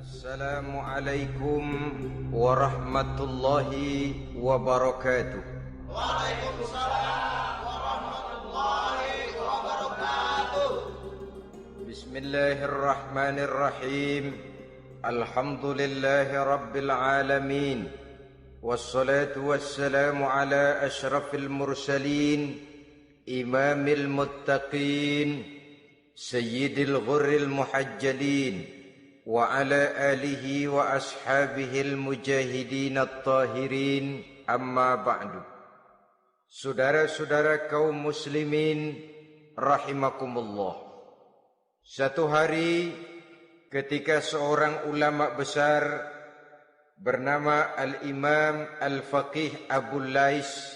Assalamualaikum warahmatullahi wabarakatuh. Waalaikumsalam warahmatullahi wabarakatuh. Bismillahirrahmanirrahim. Alhamdulillahi rabbil alamin. Wassalatu wassalamu ala ashrafil mursalin, imamil muttaqin, sayyidil ghurril muhajjalin, wa ala alihi wa ashabihil mujahidin at-tahirin, amma ba'du. Saudara-saudara kaum muslimin rahimakumullah. Satu hari ketika seorang ulama besar bernama Al-Imam Al-Faqih Abu Lais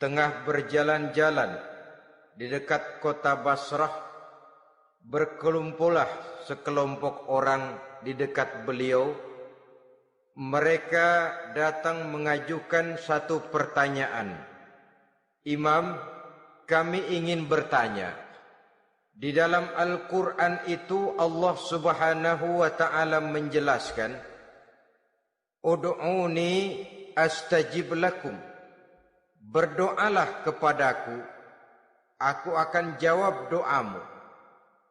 tengah berjalan-jalan di dekat kota Basrah, berkelumpulah sekelompok orang di dekat beliau. Mereka datang mengajukan satu pertanyaan. Imam, kami ingin bertanya. Di dalam Al-Quran itu Allah Subhanahu wa ta'ala menjelaskan, Ud'uni astajib lakum. Berdoalah kepadaku, aku akan jawab doamu.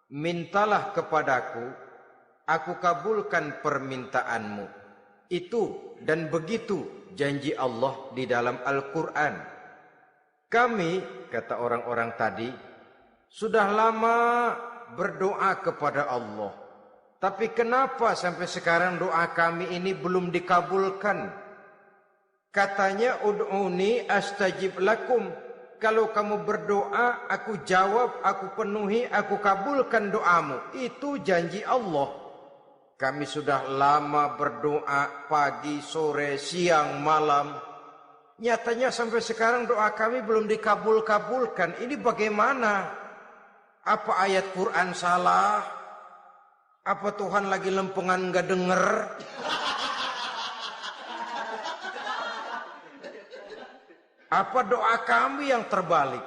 Mintalah kepadaku, aku kabulkan permintaanmu. Itu dan begitu janji Allah di dalam Al-Quran. Kami, kata orang-orang tadi, sudah lama berdoa kepada Allah. Tapi kenapa sampai sekarang doa kami ini belum dikabulkan? Katanya, Ud'uni astajib lakum. Kalau kamu berdoa, aku jawab, aku penuhi, aku kabulkan doamu. Itu janji Allah. Kami sudah lama berdoa pagi, sore, siang, malam. Nyatanya sampai sekarang doa kami belum dikabul-kabulkan. Ini bagaimana? Apa ayat Quran salah? Apa Tuhan lagi lempengan nggak denger? Apa doa kami yang terbalik?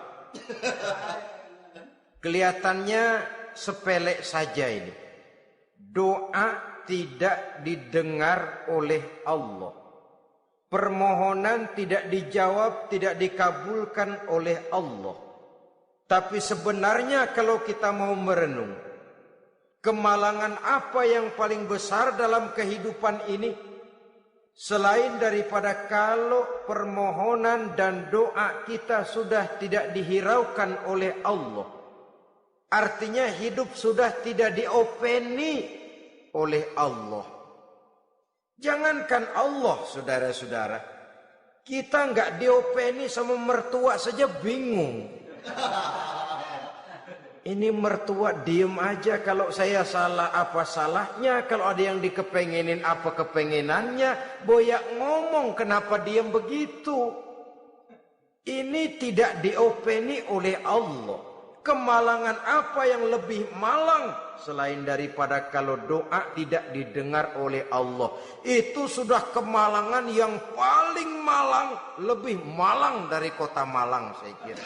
Kelihatannya sepele saja ini. Doa tidak didengar oleh Allah. Permohonan tidak dijawab, tidak dikabulkan oleh Allah. Tapi sebenarnya kalau kita mau merenung, kemalangan apa yang paling besar dalam kehidupan ini? Selain daripada kalau permohonan dan doa kita sudah tidak dihiraukan oleh Allah. Artinya hidup sudah tidak diopeni oleh Allah. Jangankan Allah, saudara-saudara, kita nggak diopeni sama mertua saja bingung. Ini mertua diem aja, kalau saya salah apa salahnya, kalau ada yang dikepengenin apa kepengenannya, boyak ngomong kenapa diem begitu. Ini tidak diopeni oleh Allah. Kemalangan apa yang lebih malang selain daripada kalau doa tidak didengar oleh Allah? Itu sudah kemalangan yang paling malang, lebih malang dari kota Malang saya kira.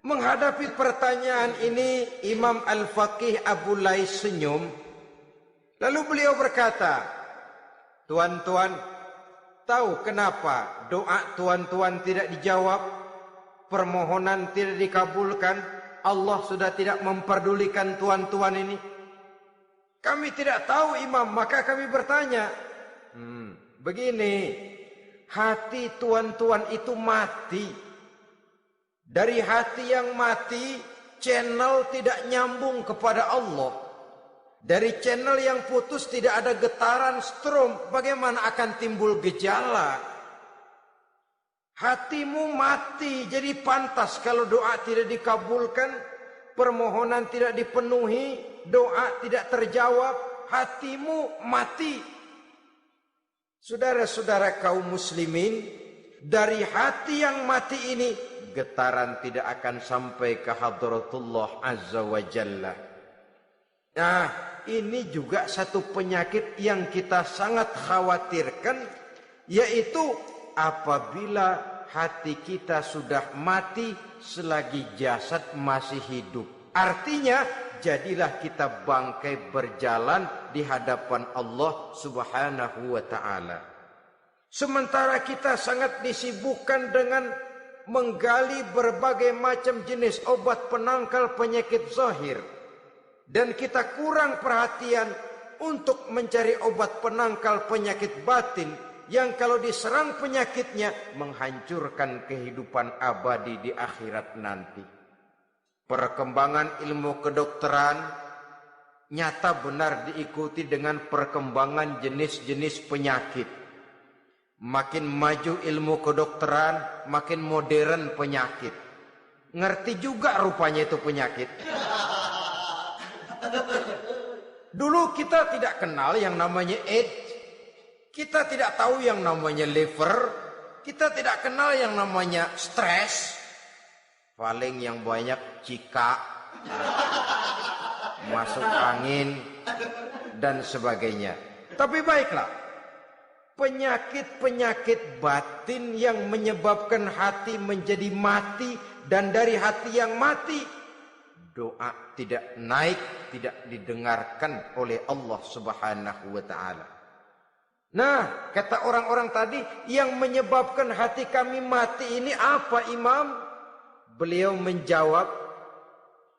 Menghadapi pertanyaan ini, Imam Al-Faqih Abu Lais senyum. Lalu beliau berkata, tuan-tuan, tahu kenapa doa tuan-tuan tidak dijawab? Permohonan tidak dikabulkan? Allah sudah tidak memperdulikan tuan-tuan ini? Kami tidak tahu, Imam, maka kami bertanya. Begini, hati tuan-tuan itu mati. Dari hati yang mati, channel tidak nyambung kepada Allah. Dari channel yang putus tidak ada getaran strom. Bagaimana akan timbul gejala? Hatimu mati, jadi pantas kalau doa tidak dikabulkan, permohonan tidak dipenuhi, doa tidak terjawab, hatimu mati. Saudara-saudara kaum muslimin, dari hati yang mati ini, getaran tidak akan sampai ke hadratullah azza wa jalla. Nah, ini juga satu penyakit yang kita sangat khawatirkan, yaitu apabila hati kita sudah mati selagi jasad masih hidup. Artinya, jadilah kita bangkai berjalan di hadapan Allah Subhanahu wa ta'ala. Sementara kita sangat disibukkan dengan menggali berbagai macam jenis obat penangkal penyakit zahir, dan kita kurang perhatian untuk mencari obat penangkal penyakit batin yang kalau diserang penyakitnya menghancurkan kehidupan abadi di akhirat nanti. Perkembangan ilmu kedokteran nyata benar diikuti dengan perkembangan jenis-jenis penyakit. Makin maju ilmu kedokteran, makin modern penyakit. Ngerti juga rupanya itu penyakit. Dulu kita tidak kenal yang namanya AIDS. Kita tidak tahu yang namanya liver. Kita tidak kenal yang namanya stres. Paling yang banyak cika, masuk angin, dan sebagainya. Tapi baiklah, penyakit-penyakit batin yang menyebabkan hati menjadi mati, dan dari hati yang mati, doa tidak naik, tidak didengarkan oleh Allah Subhanahu wa ta'ala. Nah, kata orang-orang tadi, yang menyebabkan hati kami mati ini apa, Imam? Beliau menjawab,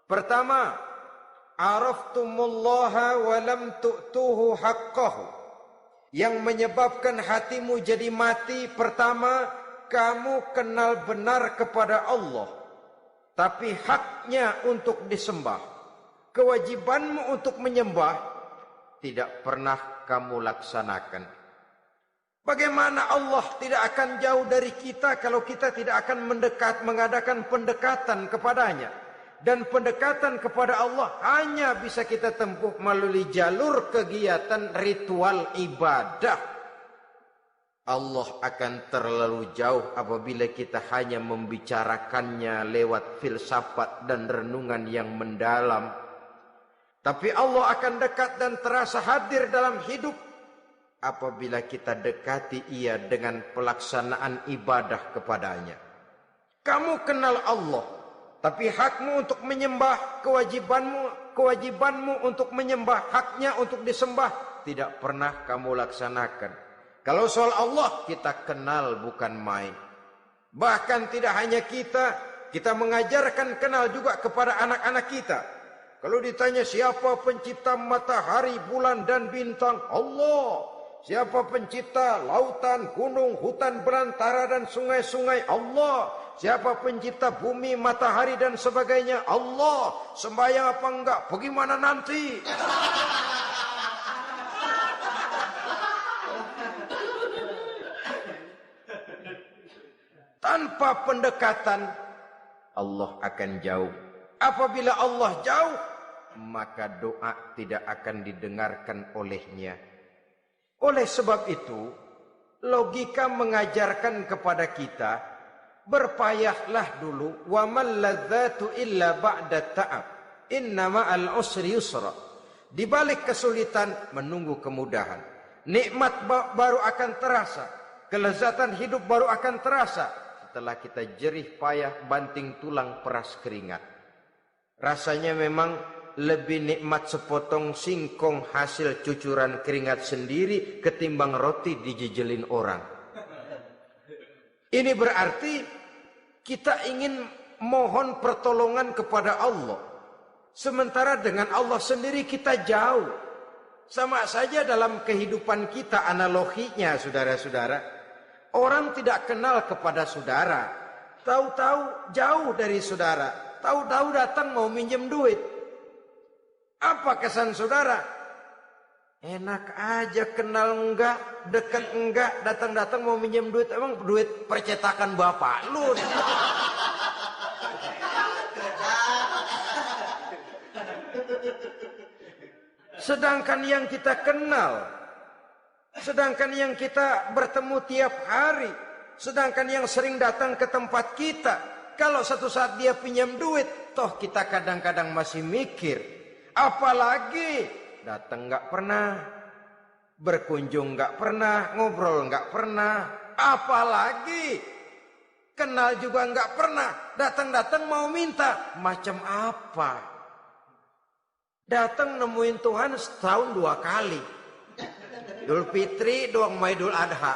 pertama, araftumullaha wa lam tu'tuhu haqqahu. Yang menyebabkan hatimu jadi mati, pertama, kamu kenal benar kepada Allah, tapi haknya untuk disembah, kewajibanmu untuk menyembah, tidak pernah kamu laksanakan. Bagaimana Allah tidak akan jauh dari kita kalau kita tidak akan mengadakan pendekatan kepadanya. Dan pendekatan kepada Allah hanya bisa kita tempuh melalui jalur kegiatan ritual ibadah. Allah akan terlalu jauh apabila kita hanya membicarakannya lewat filsafat dan renungan yang mendalam. Tapi Allah akan dekat dan terasa hadir dalam hidup apabila kita dekati ia dengan pelaksanaan ibadah kepadanya. Kamu kenal Allah, tapi hakmu untuk menyembah, kewajibanmu untuk menyembah, haknya untuk disembah, tidak pernah kamu laksanakan. Kalau soal Allah, kita kenal bukan main. Bahkan tidak hanya kita mengajarkan kenal juga kepada anak-anak kita. Kalau ditanya siapa pencipta matahari, bulan dan bintang? Allah. Siapa pencipta lautan, gunung, hutan belantara dan sungai-sungai? Allah. Siapa pencipta bumi, matahari dan sebagainya? Allah. Sembahyang apa enggak? Bagaimana nanti? Tanpa pendekatan, Allah akan jauh. Apabila Allah jauh, maka doa tidak akan didengarkan olehnya. Oleh sebab itu, logika mengajarkan kepada kita, berpayahlah dulu, wa mal ladzatu illa ba'da ta'ab, innama al usri yusra. Di balik kesulitan menunggu kemudahan. Nikmat baru akan terasa, kelezatan hidup baru akan terasa setelah kita jerih payah banting tulang peras keringat. Rasanya memang lebih nikmat sepotong singkong hasil cucuran keringat sendiri ketimbang roti dijejelin orang. Ini berarti kita ingin mohon pertolongan kepada Allah, sementara dengan Allah sendiri kita jauh. Sama saja dalam kehidupan kita analoginya, saudara-saudara. Orang tidak kenal kepada saudara, tahu-tahu jauh dari saudara, tahu-tahu datang mau minjem duit. Apa kesan saudara? Enak aja, kenal enggak, dekat enggak, datang-datang mau minjem duit. Emang duit percetakan bapak lu? Sedangkan yang kita kenal, sedangkan yang kita bertemu tiap hari, sedangkan yang sering datang ke tempat kita, kalau satu saat dia pinjam duit, toh kita kadang-kadang masih mikir. Apalagi datang nggak pernah, berkunjung nggak pernah, ngobrol nggak pernah. Apalagi Kenal juga nggak pernah. Datang-datang mau minta. Macam apa? Datang nemuin Tuhan setahun 2 kali. Idul Fitri, doang Idul Adha.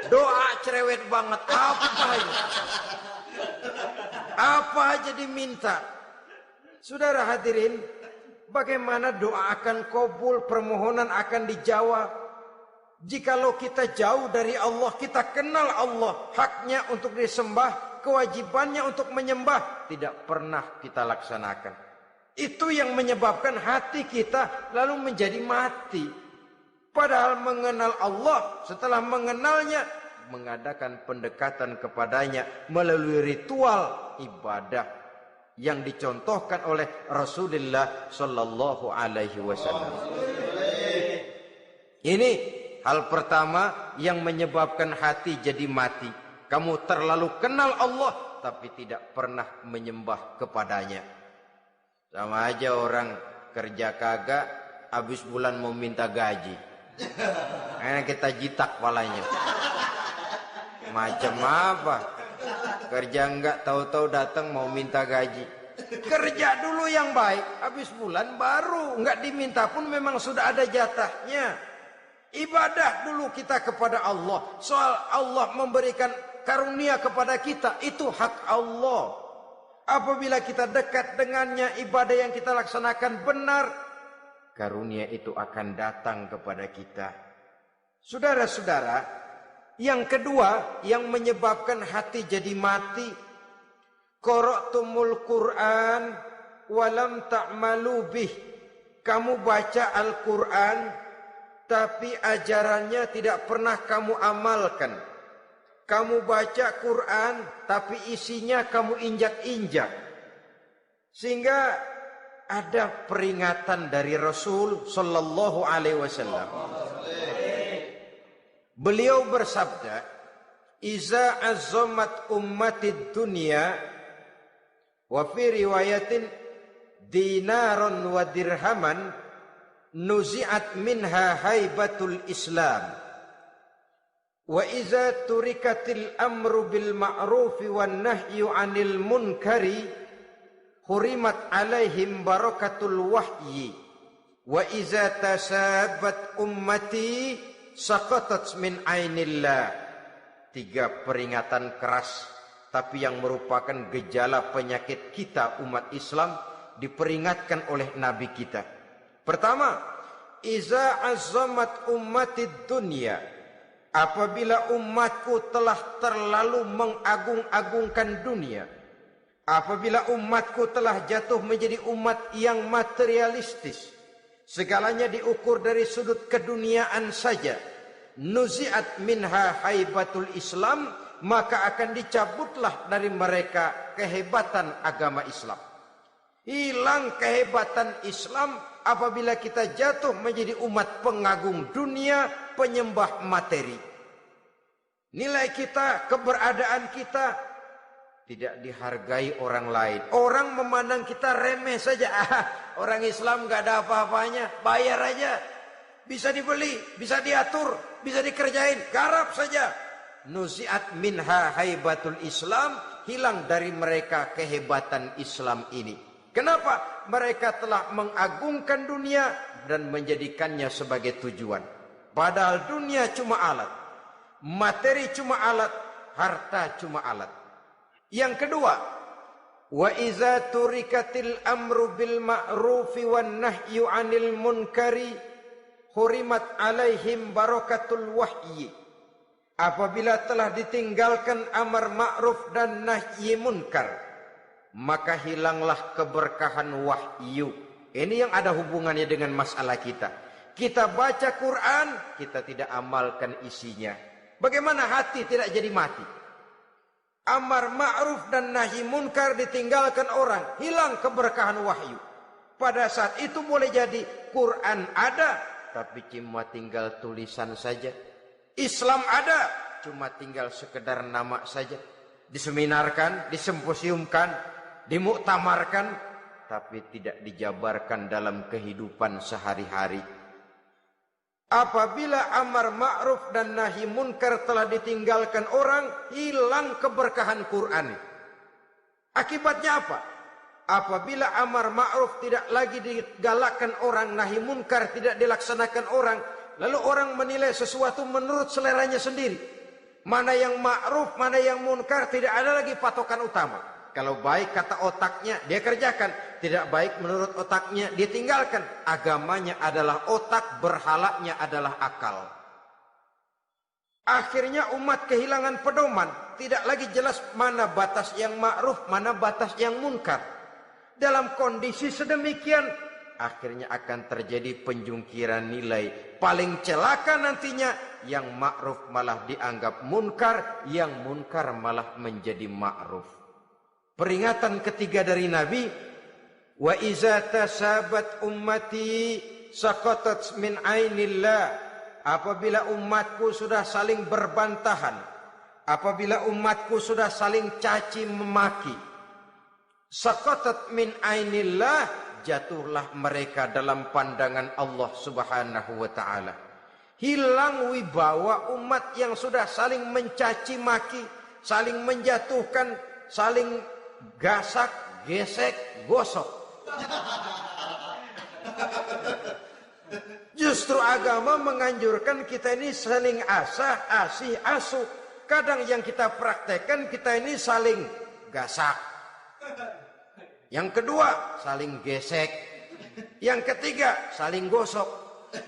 Doa cerewet banget. Apa ini? Apa aja diminta. Saudara hadirin, bagaimana doa akan kabul, permohonan akan dijawab? Jikalau kita jauh dari Allah, kita kenal Allah, haknya untuk disembah, kewajibannya untuk menyembah, tidak pernah kita laksanakan. Itu yang menyebabkan hati kita lalu menjadi mati. Padahal mengenal Allah, setelah mengenalnya, mengadakan pendekatan kepadanya melalui ritual ibadah yang dicontohkan oleh Rasulullah Sallallahu Alaihi Wasallam. Ini hal pertama yang menyebabkan hati jadi mati. Kamu terlalu kenal Allah tapi tidak pernah menyembah kepadanya. Sama aja orang kerja kagak, habis bulan mau minta gaji. Karena kita jitak kepalanya. Macam apa? Kerja enggak, tahu-tahu datang mau minta gaji. Kerja dulu yang baik, habis bulan baru enggak diminta pun memang sudah ada jatahnya. Ibadah dulu kita kepada Allah. Soal Allah memberikan karunia kepada kita, itu hak Allah. Apabila kita dekat dengannya, ibadah yang kita laksanakan benar, karunia itu akan datang kepada kita. Saudara-saudara, yang kedua yang menyebabkan hati jadi mati, qara'tumul Qur'an walam ta'malu bih. Kamu baca Al-Qur'an tapi ajarannya tidak pernah kamu amalkan. Kamu baca Quran tapi isinya kamu injak-injak. Sehingga ada peringatan dari Rasul sallallahu alaihi wasallam. Beliau bersabda, "Iza azzamat ummatid dunya wa fi riwayatin dinaron wa dirhaman nuzi'at minha haibatul Islam. Wa iza turikatil amru bil ma'rufi wan nahyu 'anil munkari hurimat 'alaihim barakatul wahyi. Wa iza tasabat ummati saqatat min 'ainillah." 3 peringatan keras tapi yang merupakan gejala penyakit kita umat Islam diperingatkan oleh Nabi kita. Pertama, iza azzamat ummatid dunya. Apabila umatku telah terlalu mengagung-agungkan dunia, apabila umatku telah jatuh menjadi umat yang materialistis, segalanya diukur dari sudut keduniaan saja, nuzi'at minha haibatul Islam, maka akan dicabutlah dari mereka kehebatan agama Islam. Hilang kehebatan Islam apabila kita jatuh menjadi umat pengagung dunia, penyembah materi. Nilai kita, keberadaan kita tidak dihargai orang lain. Orang memandang kita remeh saja. Orang Islam gak ada apa-apanya, bayar aja. Bisa dibeli, bisa diatur, bisa dikerjain, garap saja. Nuzi'at minha haibatul Islam, hilang dari mereka kehebatan Islam ini. Kenapa? Mereka telah mengagungkan dunia dan menjadikannya sebagai tujuan. Padahal dunia cuma alat, materi cuma alat, harta cuma alat. Yang kedua, wa iza turikatil amru bil ma'rufi wan nahyu 'anil munkari hurimat 'alaihim barakatul wahyi. Apabila telah ditinggalkan amar ma'ruf dan nahi munkar, maka hilanglah keberkahan wahyu. Ini yang ada hubungannya dengan masalah kita. Kita baca Quran, kita tidak amalkan isinya. Bagaimana hati tidak jadi mati? Amar ma'ruf dan nahi munkar ditinggalkan orang, hilang keberkahan wahyu. Pada saat itu boleh jadi Quran ada, tapi cuma tinggal tulisan saja. Islam ada, cuma tinggal sekedar nama saja. Diseminarkan, disimposiumkan, dimuktamarkan, tapi tidak dijabarkan dalam kehidupan sehari-hari. Apabila amar ma'ruf dan nahi munkar telah ditinggalkan orang, hilang keberkahan Quran. Akibatnya apa? Apabila amar ma'ruf tidak lagi digalakkan orang, nahi munkar tidak dilaksanakan orang, lalu orang menilai sesuatu menurut seleranya sendiri. Mana yang ma'ruf, mana yang munkar, tidak ada lagi patokan utama. Kalau baik kata otaknya, dia kerjakan. Tidak baik menurut otaknya, dia tinggalkan. Agamanya adalah otak, berhalanya adalah akal. Akhirnya umat kehilangan pedoman. Tidak lagi jelas mana batas yang ma'ruf, mana batas yang munkar. Dalam kondisi sedemikian, akhirnya akan terjadi penjungkiran nilai. Paling celaka nantinya, yang ma'ruf malah dianggap munkar, yang munkar malah menjadi ma'ruf. Peringatan ketiga dari Nabi, wa iza tasabat ummati saqatat min ainillah. Apabila umatku sudah saling berbantahan, apabila umatku sudah saling caci memaki, saqatat min ainillah, jatuhlah mereka dalam pandangan Allah Subhanahu wa taala. Hilang wibawa umat yang sudah saling mencaci maki, saling menjatuhkan, saling gasak, gesek, gosok. Justru agama menganjurkan kita ini saling asah, asih, asuh. Kadang yang kita praktekkan kita ini saling gasak. Yang kedua, saling gesek. Yang ketiga, saling gosok.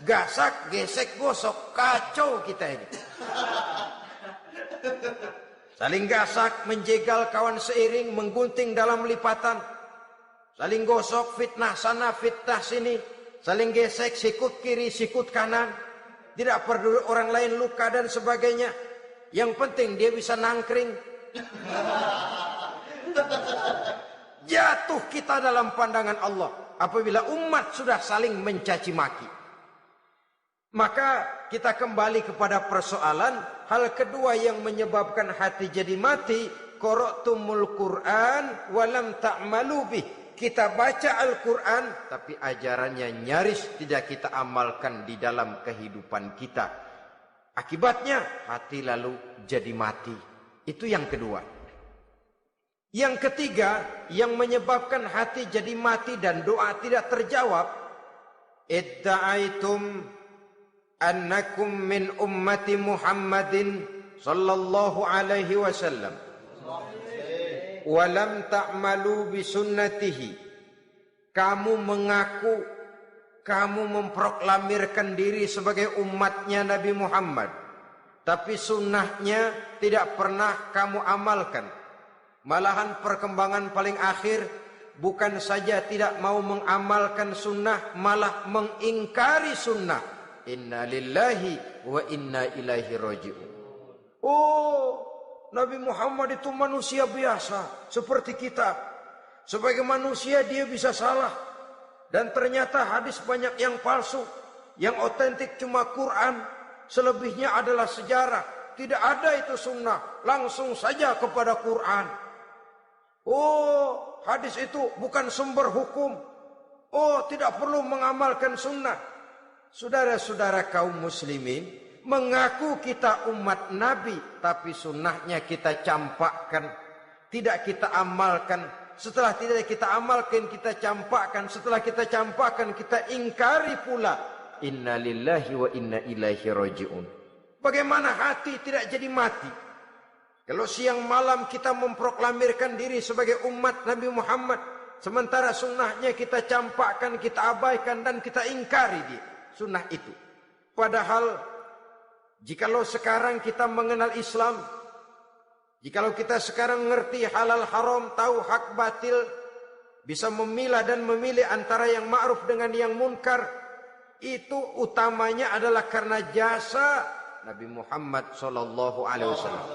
Gasak, gesek, gosok. Kacau kita ini. Saling gasak, menjegal kawan seiring, menggunting dalam lipatan. Saling gosok, fitnah sana, fitnah sini. Saling gesek, sikut kiri, sikut kanan. Tidak perlu orang lain luka dan sebagainya. Yang penting dia bisa nangkring. Jatuh kita dalam pandangan Allah apabila umat sudah saling mencaci maki. Maka kita kembali kepada persoalan. Hal kedua yang menyebabkan hati jadi mati, qara'tumul Qur'an walam ta'malu bih. Kita baca Al-Quran, tapi ajarannya nyaris tidak kita amalkan di dalam kehidupan kita. Akibatnya hati lalu jadi mati. Itu yang kedua. Yang ketiga, yang menyebabkan hati jadi mati dan doa tidak terjawab, idda'aitum annakum min ummati Muhammadin sallallahu alaihi wasallam walam ta'malu bisunnatihi. Kamu mengaku, kamu memproklamirkan diri sebagai umatnya Nabi Muhammad, tapi sunnahnya tidak pernah kamu amalkan. Malahan perkembangan paling akhir, bukan saja tidak mau mengamalkan sunnah, malah mengingkari sunnah. Inna lillahi wa inna ilaihi raji'un. Oh, Nabi Muhammad itu manusia biasa seperti kita. Sebagai manusia dia bisa salah. Dan ternyata hadis banyak yang palsu. Yang otentik cuma Quran. Selebihnya adalah sejarah. Tidak ada itu sunnah. Langsung saja kepada Quran. Oh, hadis itu bukan sumber hukum. Oh, tidak perlu mengamalkan sunnah. Saudara-saudara kaum muslimin, mengaku kita umat Nabi, tapi sunnahnya kita campakkan, tidak kita amalkan. Setelah tidak kita amalkan, kita campakkan. Setelah kita campakkan, kita ingkari pula. Inna lillahi wa inna ilaihi raji'un. Bagaimana hati tidak jadi mati? Kalau siang malam kita memproklamirkan diri sebagai umat Nabi Muhammad, sementara sunnahnya kita campakkan, kita abaikan, dan kita ingkari dia, sunnah itu. Padahal jikalau sekarang kita mengenal Islam, jikalau kita sekarang mengerti halal haram, tahu hak batil, bisa memilah dan memilih antara yang ma'ruf dengan yang munkar, itu utamanya adalah karena jasa Nabi Muhammad sallallahu alaihi wasallam.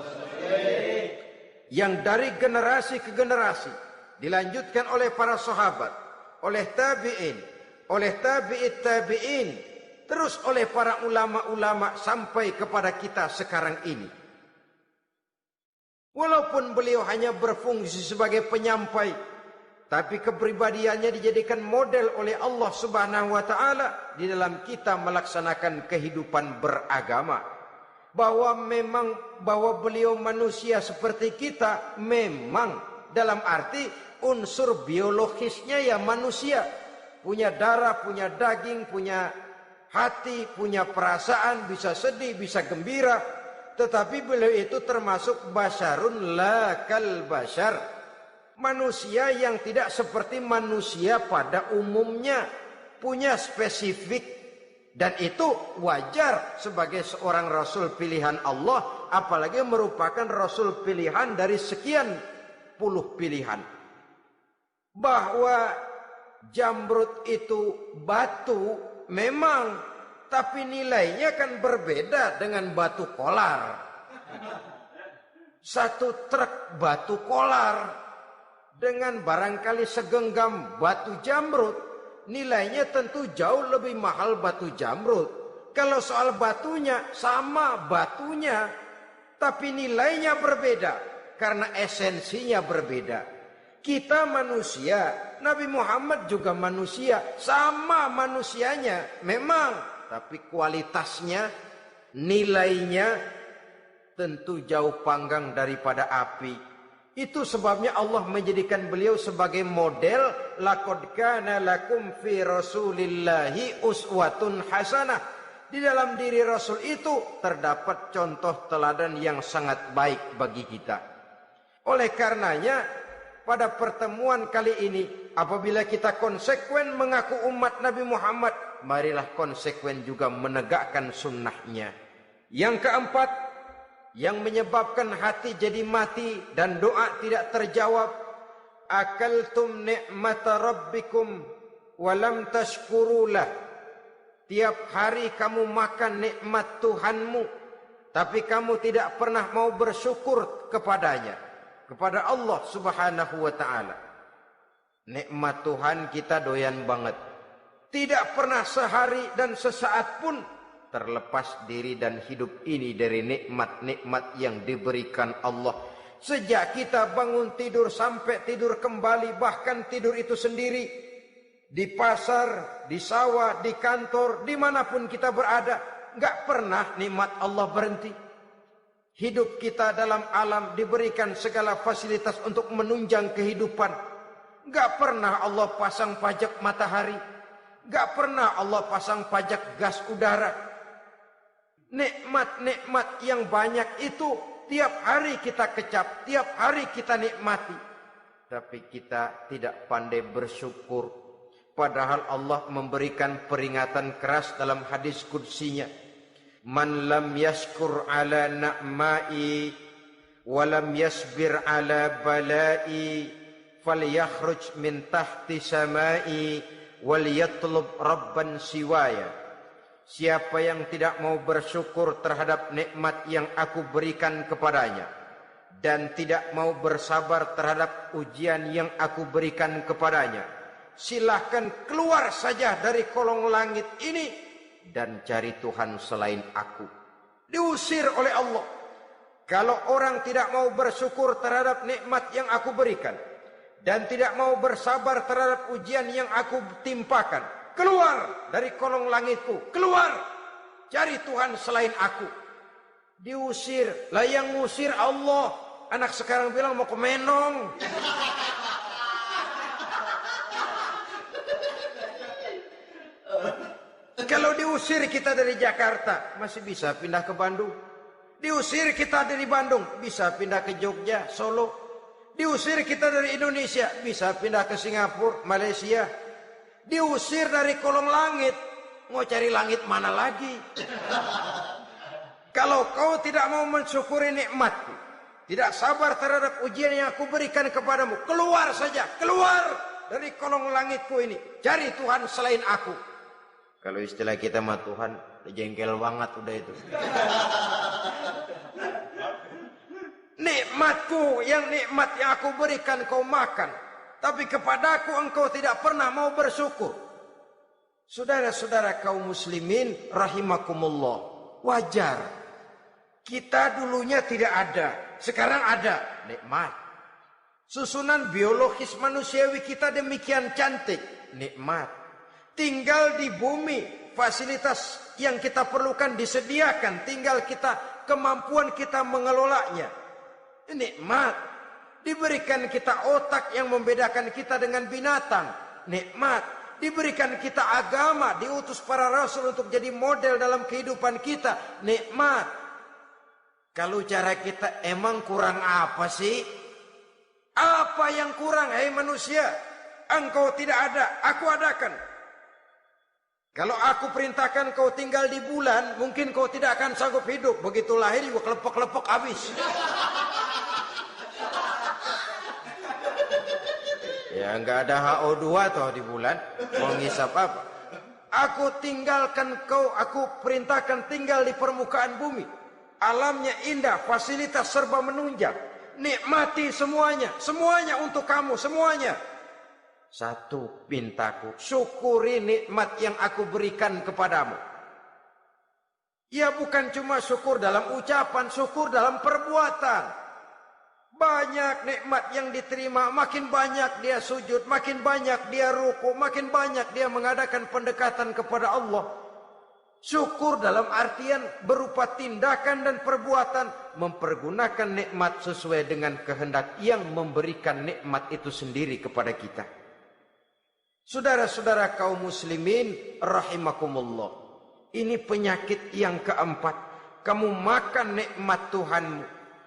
Yang dari generasi ke generasi dilanjutkan oleh para sahabat, oleh tabi'in, oleh tabi'it tabi'in, terus oleh para ulama-ulama sampai kepada kita sekarang ini. Walaupun beliau hanya berfungsi sebagai penyampai, tapi kepribadiannya dijadikan model oleh Allah Subhanahu wa taala di dalam kita melaksanakan kehidupan beragama. Bahwa beliau manusia seperti kita, memang dalam arti unsur biologisnya ya manusia, punya darah, punya daging, punya hati, punya perasaan, bisa sedih, bisa gembira. Tetapi beliau itu termasuk basyarun la kal basyar, manusia yang tidak seperti manusia pada umumnya, punya spesifik, dan itu wajar sebagai seorang rasul pilihan Allah, apalagi merupakan rasul pilihan dari sekian puluh pilihan. Bahwa jamrud itu batu memang, tapi nilainya kan berbeda dengan batu kolar. Satu truk batu kolar dengan barangkali segenggam batu jamrud, nilainya tentu jauh lebih mahal batu jamrud. Kalau soal batunya, sama batunya, tapi nilainya berbeda karena esensinya berbeda. Kita manusia, Nabi Muhammad juga manusia, sama manusianya memang, tapi kualitasnya, nilainya tentu jauh panggang daripada api. Itu sebabnya Allah menjadikan beliau sebagai model. Laqad kana lakum fi rasulillahi uswatun hasanah. Di dalam diri Rasul itu terdapat contoh teladan yang sangat baik bagi kita. Oleh karenanya, pada pertemuan kali ini, apabila kita konsekuen mengaku umat Nabi Muhammad, marilah konsekuen juga menegakkan sunnahnya. Yang keempat, yang menyebabkan hati jadi mati dan doa tidak terjawab, akaltum ni'mata rabbikum walam tashkurulah. Tiap hari kamu makan nikmat Tuhanmu, tapi kamu tidak pernah mau bersyukur kepadanya, kepada Allah Subhanahu wa taala. Nikmat Tuhan kita doyan banget, tidak pernah sehari dan sesaat pun terlepas diri dan hidup ini dari nikmat-nikmat yang diberikan Allah. Sejak kita bangun tidur sampai tidur kembali, bahkan tidur itu sendiri, di pasar, di sawah, di kantor, dimanapun kita berada, nggak pernah nikmat Allah berhenti. Hidup kita dalam alam diberikan segala fasilitas untuk menunjang kehidupan. Nggak pernah Allah pasang pajak matahari, nggak pernah Allah pasang pajak gas udara. Nikmat-nikmat yang banyak itu tiap hari kita kecap, tiap hari kita nikmati. Tapi kita tidak pandai bersyukur. Padahal Allah memberikan peringatan keras dalam hadis qudsinya. Man lam yashkur ala na'mai wa lam yasbir ala balai falyakhruj min tahti samai wal yatlub rabban siwaya. Siapa yang tidak mau bersyukur terhadap nikmat yang aku berikan kepadanya dan tidak mau bersabar terhadap ujian yang aku berikan kepadanya, silahkan keluar saja dari kolong langit ini dan cari Tuhan selain aku. Diusir oleh Allah. Kalau orang tidak mau bersyukur terhadap nikmat yang aku berikan dan tidak mau bersabar terhadap ujian yang aku timpakan, keluar dari kolong langitku, keluar, cari Tuhan selain aku. Diusir, lah yang ngusir Allah. Anak sekarang bilang mau ke Menong. Kalau diusir kita dari Jakarta, masih bisa pindah ke Bandung. Diusir kita dari Bandung, bisa pindah ke Jogja, Solo. Diusir kita dari Indonesia, bisa pindah ke Singapura, Malaysia. Diusir dari kolong langit, mau cari langit mana lagi? Kalau kau tidak mau mensyukuri nikmatku, tidak sabar terhadap ujian yang aku berikan kepadamu, keluar saja, keluar dari kolong langitku ini, cari Tuhan selain aku. Kalau istilah kita mah Tuhan, jengkel banget udah itu. Nikmatku, nikmat yang aku berikan kau makan, tapi kepadaku engkau tidak pernah mau bersyukur. Saudara-saudara kaum muslimin rahimakumullah, wajar. Kita dulunya tidak ada, sekarang ada nikmat. Susunan biologis manusiawi kita demikian cantik, nikmat. Tinggal di bumi, fasilitas yang kita perlukan disediakan, tinggal kemampuan kita mengelolanya. Nikmat. Diberikan kita otak yang membedakan kita dengan binatang, nikmat. Diberikan kita agama, diutus para rasul untuk jadi model dalam kehidupan kita, nikmat. Kalau cara kita emang kurang apa sih? Apa yang kurang, hai manusia? Engkau tidak ada, aku adakan. Kalau aku perintahkan kau tinggal di bulan, mungkin kau tidak akan sanggup hidup. Begitu lahir juga kelepek-kelepek habis. Ya enggak ada HO2 toh di bulan. Mau ngisap apa? Aku perintahkan tinggal di permukaan bumi. Alamnya indah, fasilitas serba menunjang. Nikmati semuanya, semuanya untuk kamu, semuanya. Satu pintaku, syukuri nikmat yang aku berikan kepadamu. Ya bukan cuma syukur dalam ucapan, syukur dalam perbuatan. Banyak nikmat yang diterima, makin banyak dia sujud, makin banyak dia ruku, makin banyak dia mengadakan pendekatan kepada Allah. Syukur dalam artian berupa tindakan dan perbuatan, mempergunakan nikmat sesuai dengan kehendak yang memberikan nikmat itu sendiri kepada kita. Saudara-saudara kaum muslimin rahimakumullah. Ini penyakit yang keempat. Kamu makan nikmat Tuhanmu,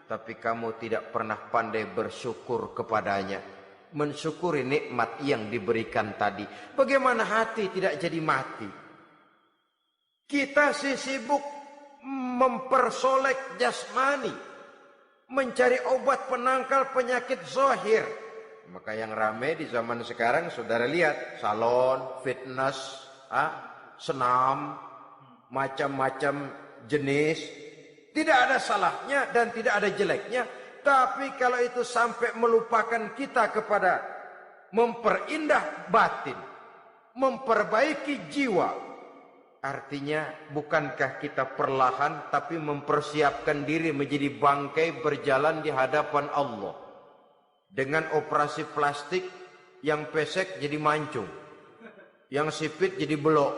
tapi kamu tidak pernah pandai bersyukur kepadanya. Mensyukuri nikmat yang diberikan tadi. Bagaimana hati tidak jadi mati? Kita sibuk mempersolek jasmani, mencari obat penangkal penyakit zahir. Maka yang ramai di zaman sekarang saudara lihat, salon, fitness, senam, macam-macam jenis. Tidak ada salahnya dan tidak ada jeleknya. Tapi kalau itu sampai melupakan kita kepada memperindah batin, memperbaiki jiwa, artinya bukankah kita perlahan tapi mempersiapkan diri menjadi bangkai berjalan di hadapan Allah. Dengan operasi plastik, yang pesek jadi mancung, yang sipit jadi belok,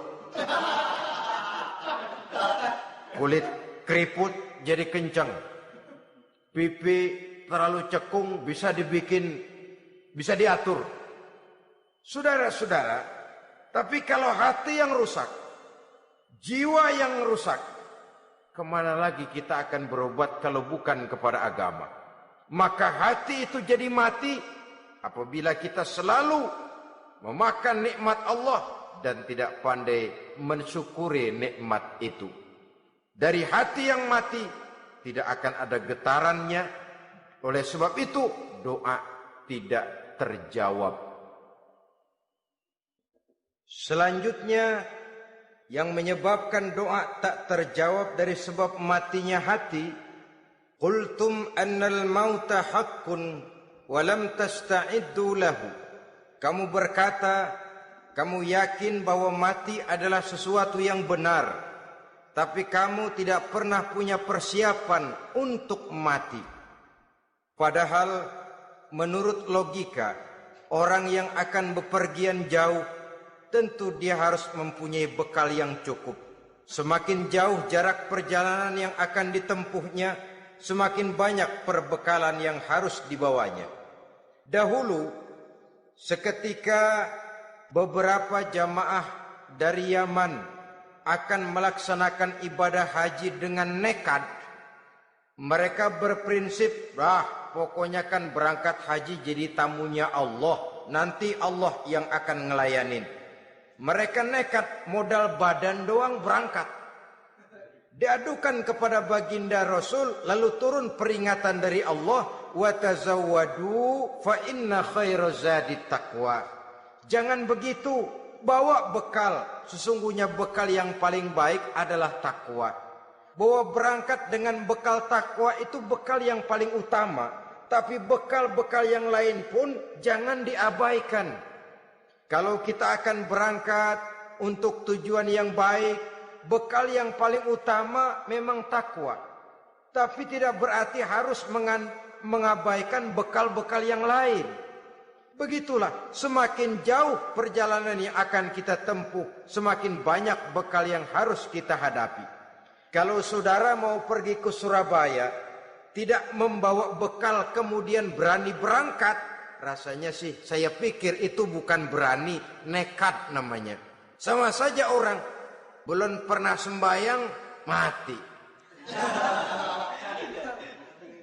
kulit keriput jadi kencang, pipi terlalu cekung bisa diatur. Saudara-saudara, tapi kalau hati yang rusak, jiwa yang rusak, kemana lagi kita akan berobat kalau bukan kepada agama? Maka hati itu jadi mati apabila kita selalu memakan nikmat Allah dan tidak pandai mensyukuri nikmat itu. Dari hati yang mati tidak akan ada getarannya. Oleh sebab itu doa tidak terjawab. Selanjutnya yang menyebabkan doa tak terjawab dari sebab matinya hati, qultum annal mauta haqqun wa lam tasta'iddu lahu. Kamu berkata, kamu yakin bahwa mati adalah sesuatu yang benar, tapi kamu tidak pernah punya persiapan untuk mati. Padahal menurut logika, orang yang akan bepergian jauh tentu dia harus mempunyai bekal yang cukup. Semakin jauh jarak perjalanan yang akan ditempuhnya, semakin banyak perbekalan yang harus dibawanya. Dahulu, seketika beberapa jamaah dari Yaman akan melaksanakan ibadah haji dengan nekat, mereka berprinsip, pokoknya kan berangkat haji jadi tamunya Allah, nanti Allah yang akan ngelayanin. Mereka nekat, modal badan doang berangkat. Diadukan kepada baginda Rasul, lalu turun peringatan dari Allah, wa tazawwadu fa inna khairaz zadi taqwa. Jangan begitu, bawa bekal. Sesungguhnya bekal yang paling baik adalah takwa. Bahwa berangkat dengan bekal takwa itu bekal yang paling utama. Tapi bekal-bekal yang lain pun jangan diabaikan. Kalau kita akan berangkat untuk tujuan yang baik, bekal yang paling utama memang takwa. Tapi tidak berarti harus mengabaikan bekal-bekal yang lain. Begitulah, semakin jauh perjalanan yang akan kita tempuh, semakin banyak bekal yang harus kita hadapi. Kalau saudara mau pergi ke Surabaya, tidak membawa bekal kemudian berani berangkat, rasanya sih saya pikir itu bukan berani, nekat namanya. Sama saja orang belum pernah sembahyang, mati.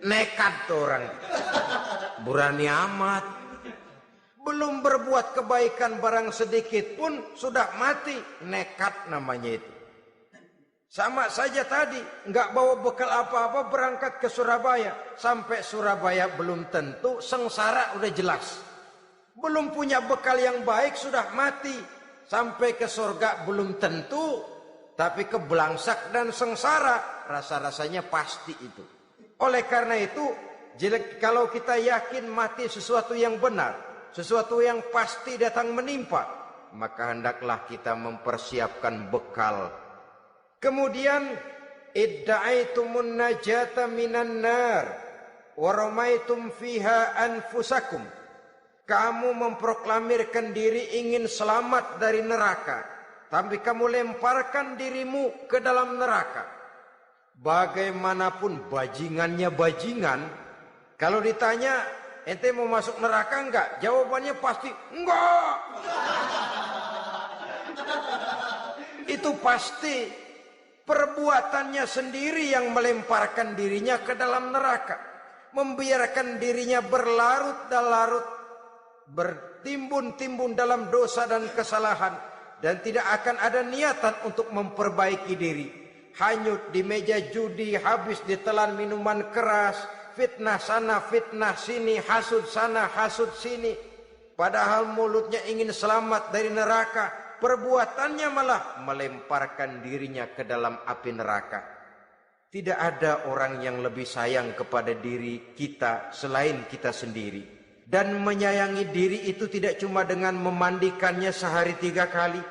Nekat tuh orang. Berani amat. Belum berbuat kebaikan barang sedikit pun sudah mati. Nekat namanya itu. Sama saja tadi, nggak bawa bekal apa-apa berangkat ke Surabaya. Sampai Surabaya belum tentu, sengsara udah jelas. Belum punya bekal yang baik sudah mati. Sampai ke surga belum tentu, tapi kebelangsak dan sengsara rasa-rasanya pasti itu. Oleh karena itu, kalau kita yakin mati sesuatu yang benar, sesuatu yang pasti datang menimpa, maka hendaklah kita mempersiapkan bekal. Kemudian, idda'aitumun najata minan nar wa ramaitum fiha anfusakum. Kamu memproklamirkan diri ingin selamat dari neraka, tapi kamu lemparkan dirimu ke dalam neraka. Bagaimanapun bajingannya bajingan, kalau ditanya, ente mau masuk neraka enggak? Jawabannya pasti enggak. Itu pasti perbuatannya sendiri yang melemparkan dirinya ke dalam neraka. Membiarkan dirinya berlarut-larut, bertimbun-timbun dalam dosa dan kesalahan, dan tidak akan ada niatan untuk memperbaiki diri. Hanyut di meja judi, habis ditelan minuman keras, fitnah sana, fitnah sini, hasud sana, hasud sini. Padahal mulutnya ingin selamat dari neraka, perbuatannya malah melemparkan dirinya ke dalam api neraka. Tidak ada orang yang lebih sayang kepada diri kita selain kita sendiri. Dan menyayangi diri itu tidak cuma dengan memandikannya sehari 3 kali,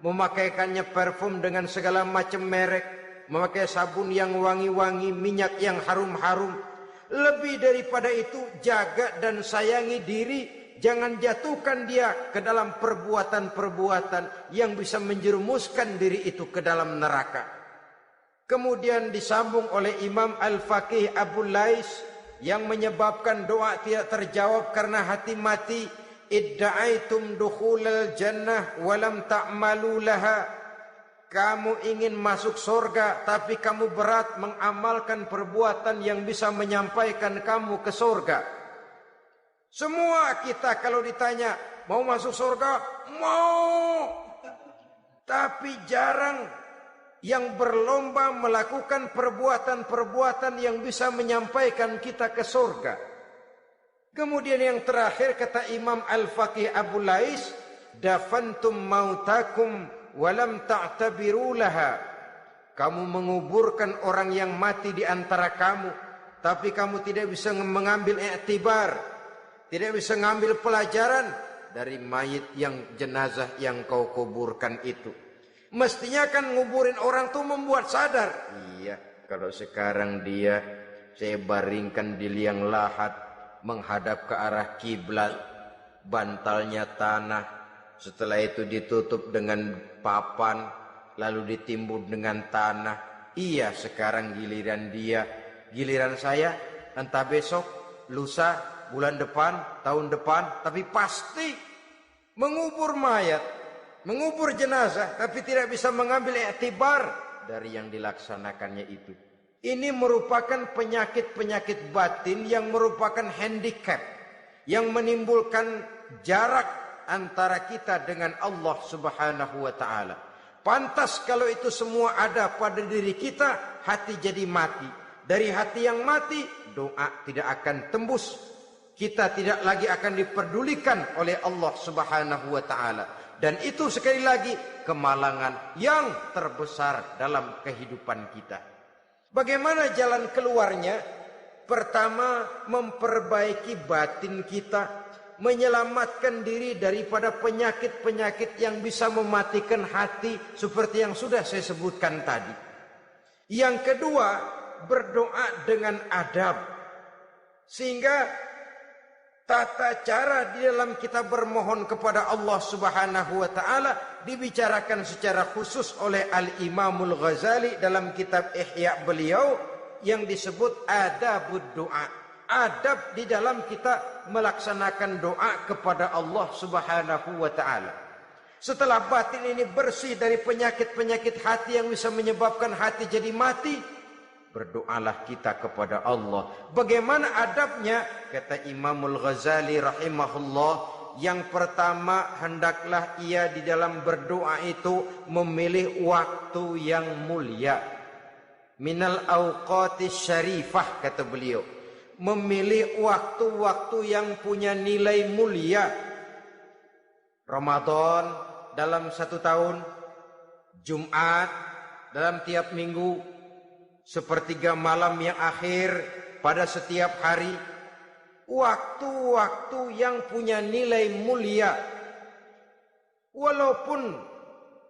memakaikannya parfum dengan segala macam merek, memakai sabun yang wangi-wangi, minyak yang harum-harum. Lebih daripada itu, jaga dan sayangi diri. Jangan jatuhkan dia ke dalam perbuatan-perbuatan yang bisa menjerumuskan diri itu ke dalam neraka. Kemudian disambung oleh Imam Al-Faqih Abu Lais, yang menyebabkan doa tidak terjawab karena hati mati. Idda'aitum dukhulal jannah walam ta'malu laha. Kamu ingin masuk surga, tapi kamu berat mengamalkan perbuatan yang bisa menyampaikan kamu ke surga. Semua kita kalau ditanya, mau masuk surga? Mau. Tapi jarang yang berlomba melakukan perbuatan-perbuatan yang bisa menyampaikan kita ke surga. Kemudian yang terakhir kata Imam Al-Faqih Abu Lais, dafantum mautakum walam ta'tabiru laha. Kamu menguburkan orang yang mati di antara kamu, tapi kamu tidak bisa mengambil iktibar, tidak bisa mengambil pelajaran dari mayit yang jenazah yang kau kuburkan itu. Mestinya kan nguburin orang tuh membuat sadar. Iya, kalau sekarang dia saya baringkan di liang lahat, menghadap ke arah kiblat, bantalnya tanah, setelah itu ditutup dengan papan, lalu ditimbun dengan tanah. Iya, sekarang giliran dia, giliran saya, entah besok, lusa, bulan depan, tahun depan, tapi pasti mengubur mayat, mengubur jenazah, tapi tidak bisa mengambil iktibar dari yang dilaksanakannya itu. Ini merupakan penyakit-penyakit batin yang merupakan handicap, yang menimbulkan jarak antara kita dengan Allah Subhanahu wa ta'ala. Pantas kalau itu semua ada pada diri kita, hati jadi mati. Dari hati yang mati, doa tidak akan tembus. Kita tidak lagi akan diperdulikan oleh Allah Subhanahu wa ta'ala. Dan itu sekali lagi kemalangan yang terbesar dalam kehidupan kita. Bagaimana jalan keluarnya? Pertama, memperbaiki batin kita, menyelamatkan diri daripada penyakit-penyakit yang bisa mematikan hati seperti yang sudah saya sebutkan tadi. Yang kedua, berdoa dengan adab. Sehingga tata cara di dalam kita bermohon kepada Allah Subhanahu wa taala dibicarakan secara khusus oleh Al-Imamul Ghazali dalam kitab Ihya beliau yang disebut adabud doa. Adab di dalam kita melaksanakan doa kepada Allah Subhanahu wa taala. Setelah batin ini bersih dari penyakit-penyakit hati yang bisa menyebabkan hati jadi mati, berdoalah kita kepada Allah. Bagaimana adabnya? Kata Imamul Ghazali rahimahullah, yang pertama hendaklah ia di dalam berdoa itu memilih waktu yang mulia. Minal awqatis syarifah, kata beliau. Memilih waktu-waktu yang punya nilai mulia. Ramadan dalam 1 tahun, Jumat dalam tiap minggu, sepertiga malam yang akhir pada setiap hari. Waktu-waktu yang punya nilai mulia. Walaupun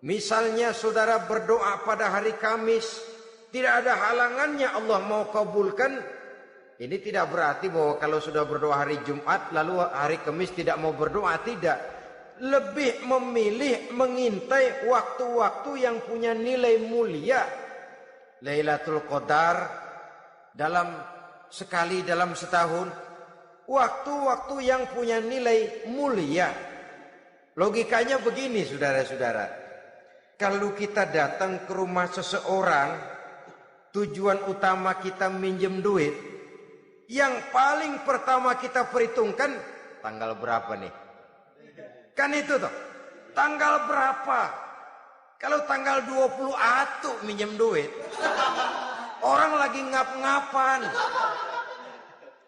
misalnya saudara berdoa pada hari Kamis, tidak ada halangannya Allah mau kabulkan. Ini tidak berarti bahwa kalau sudah berdoa hari Jumat lalu hari Kamis tidak mau berdoa, tidak. Lebih memilih mengintai waktu-waktu yang punya nilai mulia. Lailatul Qadar sekali dalam setahun. Waktu-waktu yang punya nilai mulia. Logikanya begini saudara-saudara. Kalau kita datang ke rumah seseorang, tujuan utama kita minjem duit, yang paling pertama kita perhitungkan tanggal berapa nih? Kan itu toh. Tanggal berapa? Kalau tanggal 20 atuh minjem duit. Orang lagi ngap-ngapan.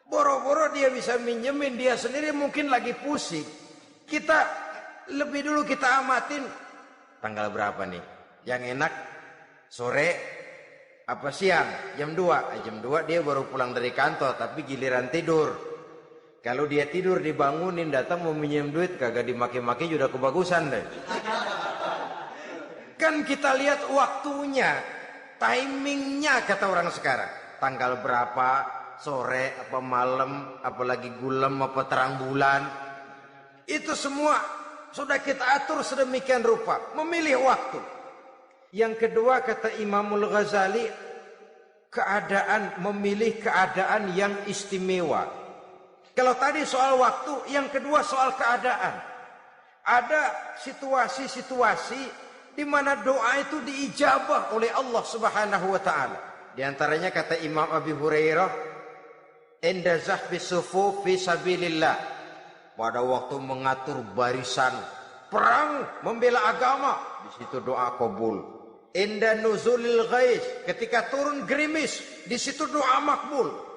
Boro-boro dia bisa minjemin, dia sendiri mungkin lagi pusing. Kita lebih dulu kita amatin tanggal berapa nih? Yang enak sore apa siang? Jam 2. Jam 2 dia baru pulang dari kantor, tapi giliran tidur. Kalau dia tidur dibangunin datang mau minjem duit, kagak dimaki-maki sudah kebagusan deh. Kan kita lihat waktunya, timingnya kata orang sekarang. Tanggal berapa, sore apa malam, apalagi gulem apa terang bulan. Itu semua sudah kita atur sedemikian rupa, memilih waktu. Yang kedua kata Imamul Ghazali, memilih keadaan yang istimewa. Kalau tadi soal waktu, yang kedua soal keadaan. Ada situasi-situasi di mana doa itu diijabah oleh Allah Subhanahu wa taala. Di antaranya kata Imam Abi Hurairah, "Inda zahbi sufuf fi sabilillah." Pada waktu mengatur barisan perang membela agama, di situ doa kabul. Inda nuzulil ghais, ketika turun gerimis, di situ doa makbul.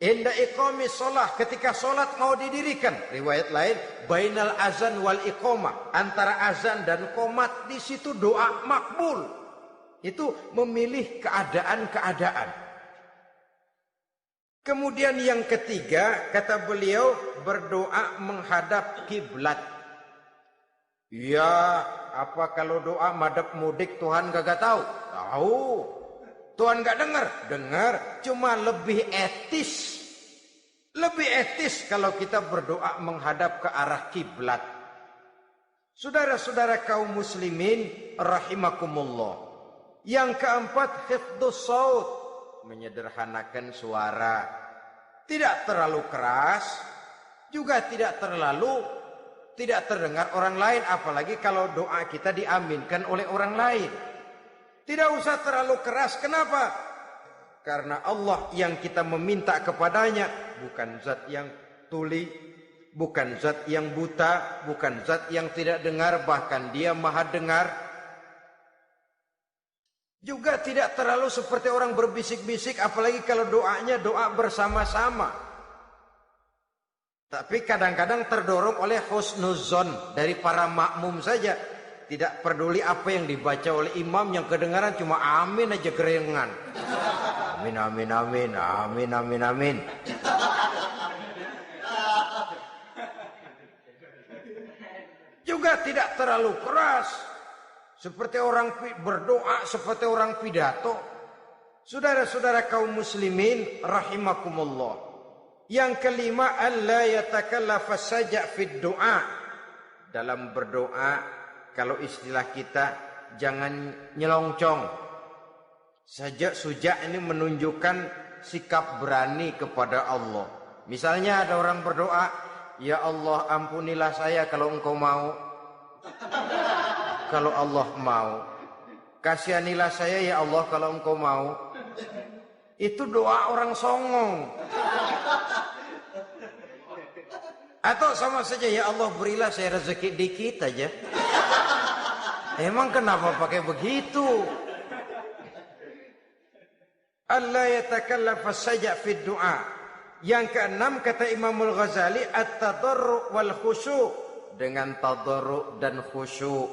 Inda iqamis shalah, ketika salat mau didirikan, riwayat lain bainal azan wal iqamah, antara azan dan qomat, di situ doa makbul. Itu memilih keadaan-keadaan. Kemudian yang ketiga kata beliau, berdoa menghadap kiblat. Ya, apa kalau doa madhab mudik Tuhan gak tahu? Tahu. Tuhan gak dengar? Dengar. Cuma lebih etis. Lebih etis kalau kita berdoa menghadap ke arah kiblat. Saudara-saudara kaum muslimin rahimakumullah. Yang keempat, hifdzus shaut, menyederhanakan suara. Tidak terlalu keras, juga tidak terdengar orang lain, apalagi kalau doa kita diaminkan oleh orang lain. Tidak usah terlalu keras. Kenapa? Karena Allah yang kita meminta kepadanya bukan zat yang tuli, bukan zat yang buta, bukan zat yang tidak dengar, bahkan Dia Maha dengar. Juga tidak terlalu seperti orang berbisik-bisik, apalagi kalau doanya doa bersama-sama. Tapi kadang-kadang terdorong oleh husnuzon dari para makmum saja. Tidak peduli apa yang dibaca oleh imam, yang kedengaran cuma amin aja kerengan. Amin, amin, amin, amin, amin, amin. Juga tidak terlalu keras. Seperti orang berdoa, seperti orang pidato. Saudara-saudara kaum muslimin rahimakumullah. Yang kelima, alla yatakallafa saja' fid du'a. Dalam berdoa, kalau istilah kita, jangan nyelongcong. Saja' suja' ini menunjukkan sikap berani kepada Allah. Misalnya ada orang berdoa, ya Allah ampunilah saya kalau engkau mau. Kalau Allah mau. Kasihanilah saya ya Allah kalau engkau mau. Itu doa orang songong. Atau sama saja, ya Allah berilah saya rezeki dikit aja. Emang kenapa pakai begitu? Allah yatakallafa saja fid du'a. Yang keenam kata Imamul Ghazali, at-tadarru' wal khusyu'. Dengan tadarru' dan khusyuk,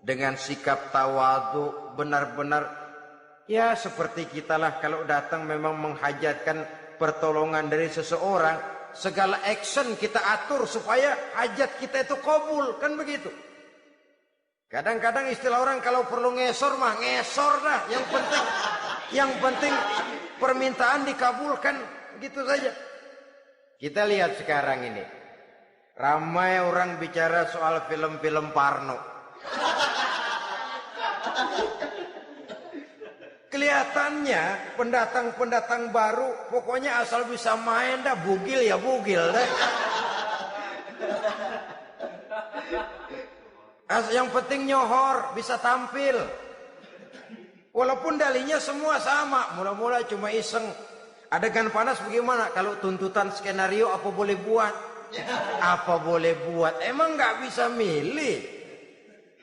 dengan sikap tawadu, benar-benar ya seperti kita lah kalau datang memang menghajatkan pertolongan dari seseorang, segala action kita atur supaya hajat kita itu kabul, kan begitu. Kadang-kadang istilah orang kalau perlu ngesor mah ngesor dah, yang penting permintaan dikabulkan, gitu saja. Kita lihat sekarang ini, ramai orang bicara soal film-film Parno. Kelihatannya pendatang-pendatang baru, pokoknya asal bisa main dah, bugil ya bugil dah. Yang penting nyohor, bisa tampil. Walaupun dalinya semua sama, mula-mula cuma iseng. Adegan panas bagaimana? Kalau tuntutan skenario apa boleh buat? Apa boleh buat? Emang nggak bisa milih.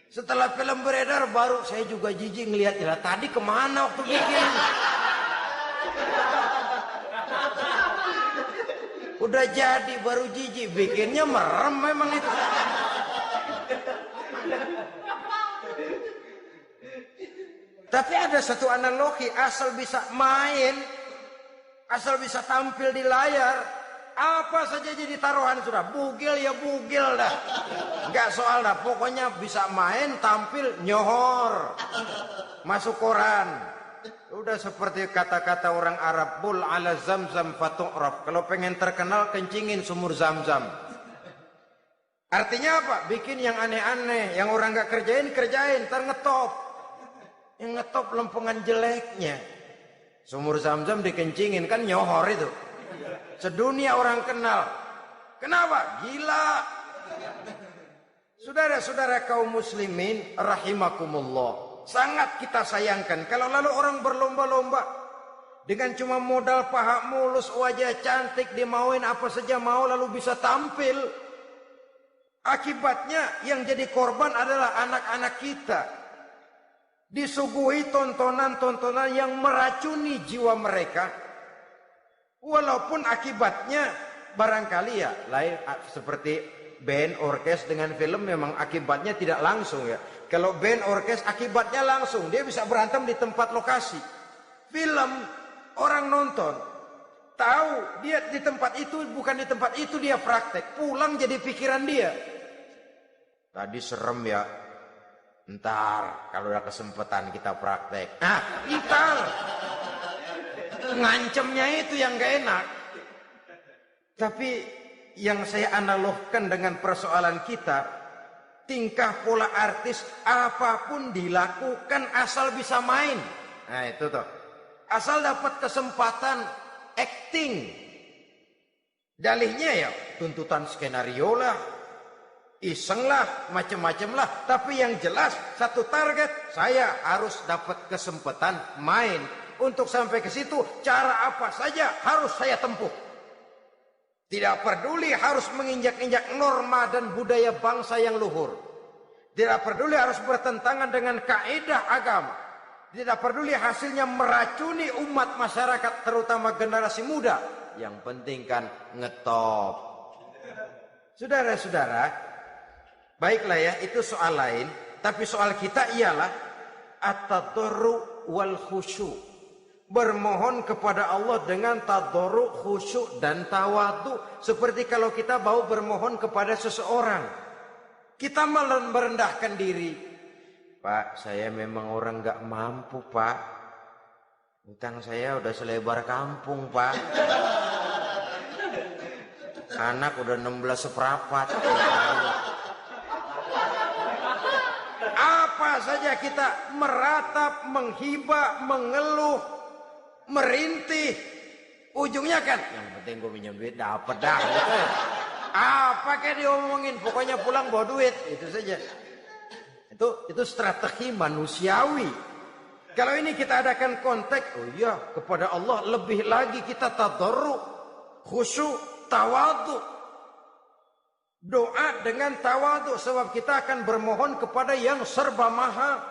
Setelah film beredar baru saya juga jijik ngelihat, ya tadi kemana waktu bikin? Udah jadi baru jijik, bikinnya merem memang itu. Tapi ada satu analogi, asal bisa main, asal bisa tampil di layar, apa saja jadi taruhan sudah. Bugil ya bugil dah, nggak soal dah. Pokoknya bisa main, tampil, nyohor, masuk koran. Udah seperti kata-kata orang Arab, bul ala zamzam fatu'raf. Kalau pengen terkenal, kencingin sumur Zamzam. Artinya apa? Bikin yang aneh-aneh, yang orang nggak kerjain, ntar ngetop. Yang ngetop lempengan jeleknya. Sumur Zamzam dikencingin, kan nyohor itu. Sedunia orang kenal. Kenapa? Gila. Saudara-saudara kaum muslimin rahimakumullah, sangat kita sayangkan kalau lalu orang berlomba-lomba dengan cuma modal paha mulus, wajah cantik, dimauin apa saja mau, lalu bisa tampil. Akibatnya yang jadi korban adalah anak-anak kita. Disuguhi tontonan-tontonan yang meracuni jiwa mereka. Walaupun akibatnya barangkali ya lain, seperti band orkes dengan film memang akibatnya tidak langsung ya. Kalau band orkes akibatnya langsung, dia bisa berantem di tempat lokasi. Film orang nonton tahu dia di tempat itu, bukan di tempat itu dia praktek, pulang jadi pikiran dia. Tadi serem ya. Ntar kalau udah kesempatan kita praktek. Ntar ngancemnya itu yang gak enak. Tapi yang saya analogkan dengan persoalan kita, tingkah pola artis apapun dilakukan asal bisa main. Nah itu tuh, asal dapat kesempatan acting. Dalihnya ya tuntutan skenario lah, iseng lah, macem-macem lah. Tapi yang jelas satu target, saya harus dapat kesempatan main. Untuk sampai ke situ, cara apa saja harus saya tempuh. Tidak peduli harus menginjak-injak norma dan budaya bangsa yang luhur. Tidak peduli harus bertentangan dengan kaidah agama. Tidak peduli hasilnya meracuni umat masyarakat, terutama generasi muda. Yang penting kan ngetop. Saudara-saudara, baiklah ya, itu soal lain. Tapi soal kita ialah at-tadarru wal khusyu'. Bermohon kepada Allah dengan tadarru', khusyuk dan tawadu. Seperti kalau kita mau bermohon kepada seseorang, kita merendahkan diri. Pak, saya memang orang gak mampu pak. Utang saya udah selebar kampung pak. Anak udah 16 seperempat. Apa saja kita meratap, menghibah, mengeluh, merintih, ujungnya kan yang penting gue minjem duit dapat dah gitu. Apa kayak diomongin, pokoknya pulang bawa duit, itu saja. Itu strategi manusiawi. Kalau ini kita adakan konteks, oh iya, kepada Allah lebih lagi kita tadarruk, khusyuk, tawadhu. Doa dengan tawadhu, sebab kita akan bermohon kepada yang serba maha.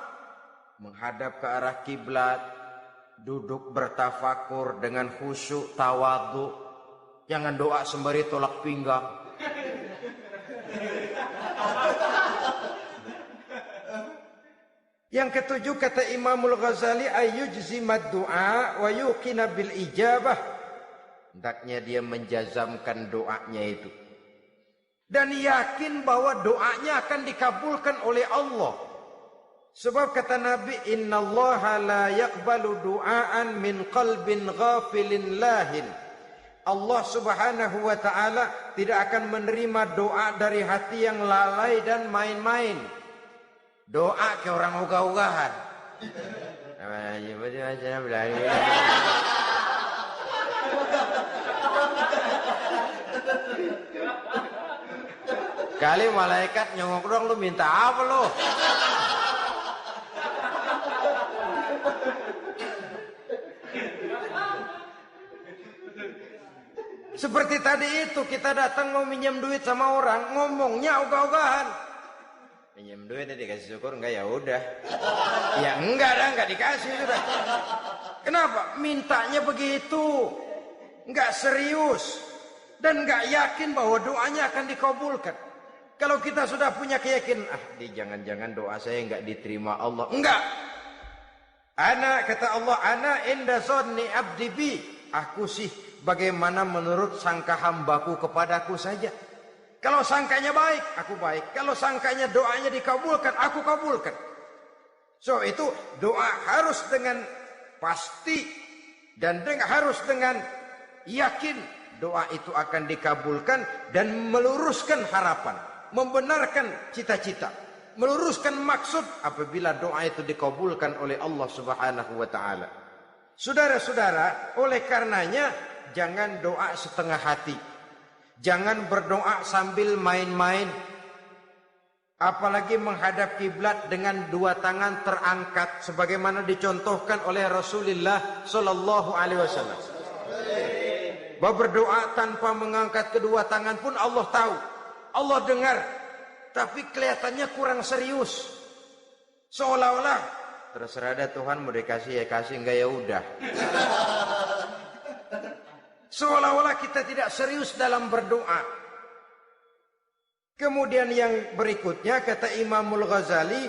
Menghadap ke arah kiblat, duduk bertafakur dengan khusyuk, tawadhu. Jangan doa sembari tolak pinggang. Yang ketujuh kata Imamul Ghazali, ayyujzimad du'a wa yuqina bil ijabah. Hendaknya dia menjazamkan doanya itu dan yakin bahwa doanya akan dikabulkan oleh Allah. Sebab kata Nabi, innallaha la yaqbalu du'aan min qalbin ghafilin lahin. Allah Subhanahu wa taala tidak akan menerima doa dari hati yang lalai dan main-main. Doa ke orang ugah-ugahan. Kali malaikat nyongok dong, lu minta apa lu? Seperti tadi itu, kita datang mau minjem duit sama orang, ngomongnya ogah-ogahan. Minjem duit dikasih syukur enggak, ya udah. Ya enggak dah, enggak dikasih sudah. Kenapa? Mintanya begitu. Enggak serius dan enggak yakin bahwa doanya akan dikabulkan. Kalau kita sudah punya keyakinan, jangan-jangan doa saya enggak diterima Allah. Enggak. Kata Allah, ana inda zonni abdi bi. Aku sih bagaimana menurut sangka hambaku kepadaku saja. Kalau sangkanya baik, aku baik. Kalau sangkanya doanya dikabulkan, aku kabulkan. So itu doa harus dengan pasti dan harus dengan yakin doa itu akan dikabulkan dan meluruskan harapan, membenarkan cita-cita, meluruskan maksud apabila doa itu dikabulkan oleh Allah Subhanahu wa taala. Saudara-saudara, oleh karenanya jangan doa setengah hati. Jangan berdoa sambil main-main. Apalagi menghadap kiblat dengan dua tangan terangkat sebagaimana dicontohkan oleh Rasulullah sallallahu alaihi wasallam. Bahwa berdoa tanpa mengangkat kedua tangan pun Allah tahu. Allah dengar. Tapi kelihatannya kurang serius. Seolah-olah terserah ada Tuhan, mau dikasih ya kasih, enggak ya udah. Seolah-olah kita tidak serius dalam berdoa. Kemudian yang berikutnya kata Imamul Ghazali,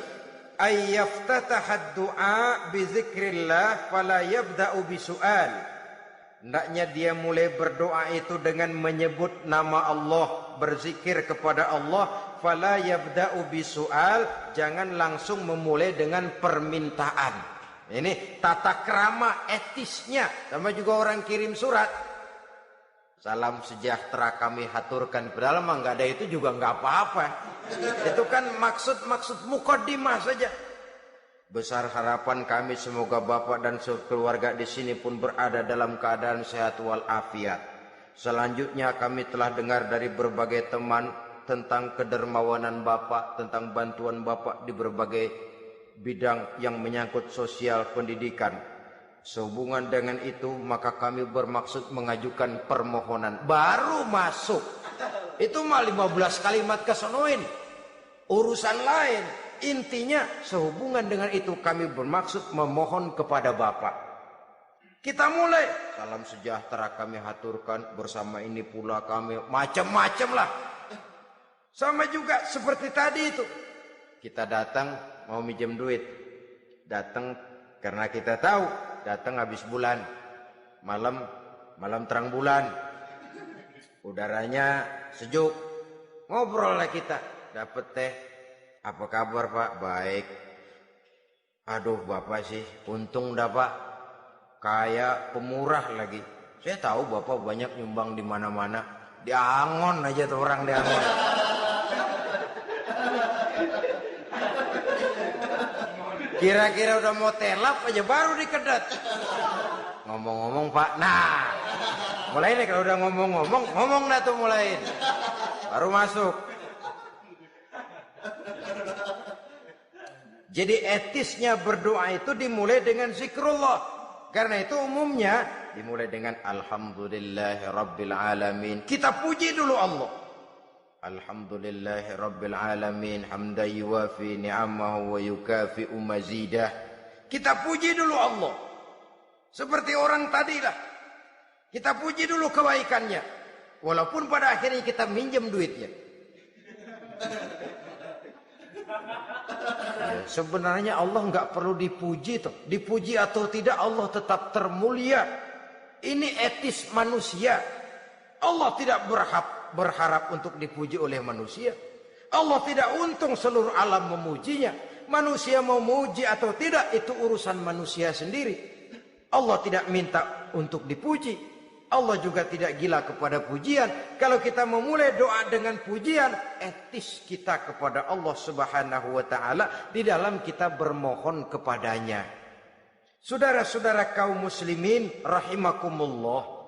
ayyaftataha du'a bi zikrillah fala yabda'u bi su'al. Hendaknya dia mulai berdoa itu dengan menyebut nama Allah, berzikir kepada Allah, fala yabda'u bi su'al, jangan langsung memulai dengan permintaan. Ini tata krama etisnya. Sama juga orang kirim surat, salam sejahtera kami haturkan, padahal mah nggak ada itu juga nggak apa-apa. Itu kan maksud mukaddimah saja. Besar harapan kami semoga Bapak dan keluarga di sini pun berada dalam keadaan sehat walafiat. Selanjutnya kami telah dengar dari berbagai teman tentang kedermawanan Bapak, tentang bantuan Bapak di berbagai bidang yang menyangkut sosial pendidikan. Sehubungan dengan itu maka kami bermaksud mengajukan permohonan. Baru masuk itu mah 15 kalimat kesonoin, urusan lain. Intinya sehubungan dengan itu kami bermaksud memohon kepada Bapak. Kita mulai, salam sejahtera kami haturkan, bersama ini pula kami, macam-macam lah. Sama juga seperti tadi itu, kita datang mau minjem duit, datang karena kita tahu datang habis bulan, malam terang bulan, udaranya sejuk, ngobrol lah kita, dapet teh, apa kabar Pak? Baik. Aduh Bapak sih, untung dah Pak, kayak pemurah lagi. Saya tahu Bapak banyak nyumbang di mana-mana, Diangon aja tuh orang diangon. Kira-kira udah mau telap aja baru dikedat. Ngomong-ngomong Pak, nah mulai nih kalau udah ngomong dah tuh mulai. Baru masuk. Jadi etisnya berdoa itu dimulai dengan zikrullah. Karena itu umumnya dimulai dengan Alhamdulillahi Rabbil Alamin. Kita puji dulu Allah. Alhamdulillahi Rabbil Alamin. Hamdan yuwafi ni'amahu wa yukafi'u mazidah. Kita puji dulu Allah. Seperti orang tadi lah. Kita puji dulu kebaikannya. Walaupun pada akhirnya kita minjem duitnya. Sebenarnya Allah nggak perlu dipuji toh. Dipuji atau tidak Allah tetap termulia. Ini etis manusia. Allah tidak berharap untuk dipuji oleh manusia. Allah tidak untung seluruh alam memujinya. Manusia mau muji atau tidak itu urusan manusia sendiri. Allah tidak minta untuk dipuji. Allah juga tidak gila kepada pujian. Kalau kita memulai doa dengan pujian, etis kita kepada Allah Subhanahu wa taala di dalam kita bermohon kepadanya. Saudara-saudara kaum muslimin rahimakumullah.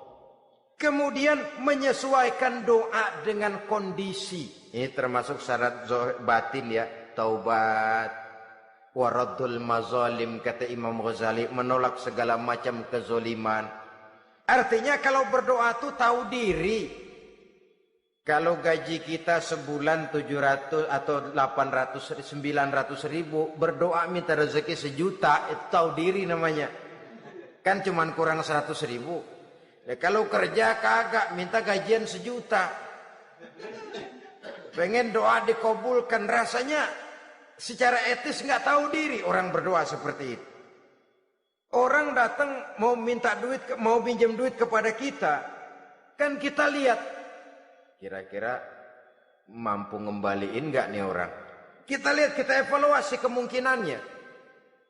Kemudian menyesuaikan doa dengan kondisi. Ini termasuk syarat batin ya, taubat, waraddul mazalim kata Imam Ghazali, menolak segala macam kezoliman. Artinya kalau berdoa tuh tahu diri. Kalau gaji kita sebulan 700 atau 800, 900 ribu. Berdoa minta rezeki 1 juta. Itu tahu diri namanya. Kan cuman kurang 100 ribu. Ya, kalau kerja kagak minta gajian 1 juta. Pengen doa dikabulkan. Rasanya secara etis nggak tahu diri orang berdoa seperti itu. Orang datang mau minta duit, mau pinjam duit kepada kita, kan kita lihat kira-kira mampu ngembaliin nggak nih orang. Kita lihat, kita evaluasi kemungkinannya.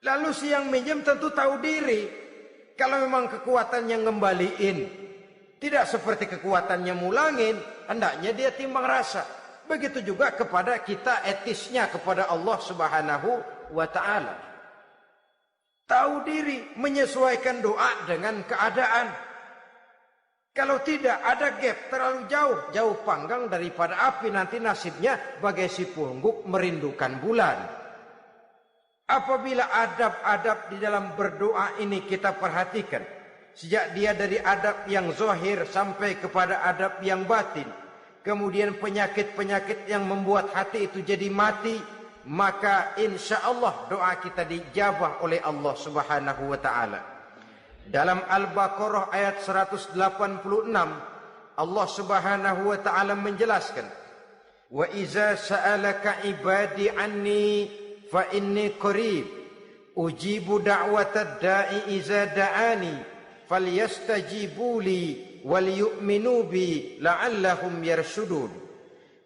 Lalu si yang minjem tentu tahu diri. Kalau memang kekuatannya ngembaliin tidak seperti kekuatannya mulangin, hendaknya dia timbang rasa. Begitu juga kepada kita etisnya kepada Allah Subhanahu wa taala. Tahu diri, menyesuaikan doa dengan keadaan. Kalau tidak ada gap terlalu jauh panggang daripada api, nanti nasibnya bagai si pungguk merindukan bulan. Apabila adab-adab di dalam berdoa ini kita perhatikan, sejak dia dari adab yang zahir sampai kepada adab yang batin, kemudian penyakit-penyakit yang membuat hati itu jadi mati, maka insya Allah doa kita dijabah oleh Allah Subhanahu wa taala. Dalam Al-Baqarah ayat 186 Allah Subhanahu wa taala menjelaskan, wa iza sa'alaka ibadi anni fa inni qarib ujibu da'watad da'i iza da'ani falyastajibu li wal yu'minu bi la'allahum yarshudun.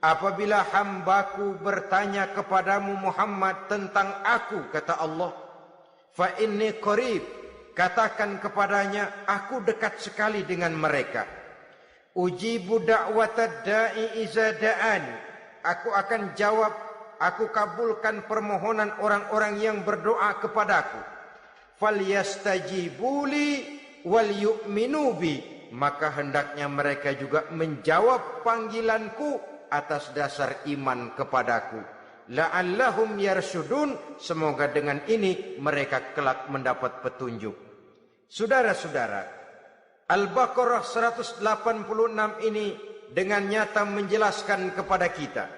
Apabila hambaku bertanya kepadamu Muhammad tentang aku, kata Allah, fa inni qarib, katakan kepadanya aku dekat sekali dengan mereka. Ujibu da'watad da'i iza da'ani, aku akan jawab, aku kabulkan permohonan orang-orang yang berdoa kepadaku. Falyastajibuli wal yu'minu bi, maka hendaknya mereka juga menjawab panggilanku atas dasar iman kepadaku. La'allahum yarsyudun, semoga dengan ini mereka kelak mendapat petunjuk. Saudara-saudara, Al-Baqarah 186 ini dengan nyata menjelaskan kepada kita,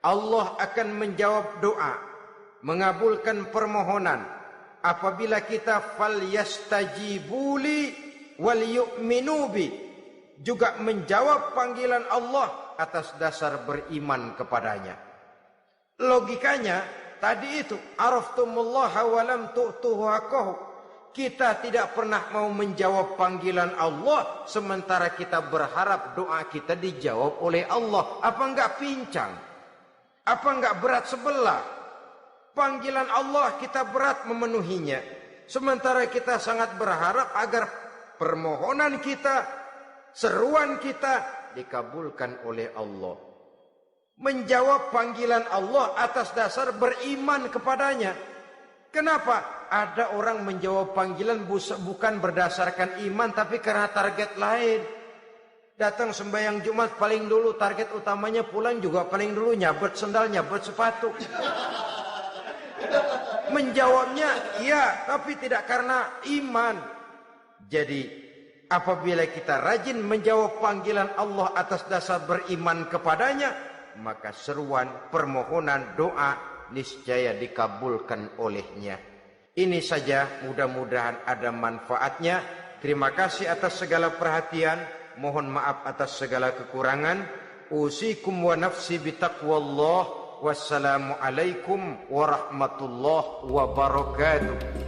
Allah akan menjawab doa, mengabulkan permohonan apabila kita falyastajibuli wal yu'minu bi, juga menjawab panggilan Allah atas dasar beriman kepadanya. Logikanya tadi itu, araftumullaha wa lam tu'tuhu haqqahu. Kita tidak pernah mau menjawab panggilan Allah sementara kita berharap doa kita dijawab oleh Allah. Apa enggak pincang? Apa enggak berat sebelah? Panggilan Allah kita berat memenuhinya, sementara kita sangat berharap agar permohonan kita, seruan kita dikabulkan oleh Allah. Menjawab panggilan Allah atas dasar beriman kepadanya. Kenapa? Ada orang menjawab panggilan bukan berdasarkan iman, tapi karena target lain. Datang sembahyang Jumat paling dulu, target utamanya pulang juga paling dulu nyabet sendal, nyabet sepatu. Menjawabnya iya, tapi tidak karena iman. Jadi apabila kita rajin menjawab panggilan Allah atas dasar beriman kepadanya, maka seruan, permohonan, doa niscaya dikabulkan olehnya. Ini saja, mudah-mudahan ada manfaatnya. Terima kasih atas segala perhatian. Mohon maaf atas segala kekurangan. Usikum wa nafsi bitaqwallah. Wassalamualaikum warahmatullahi wabarakatuh.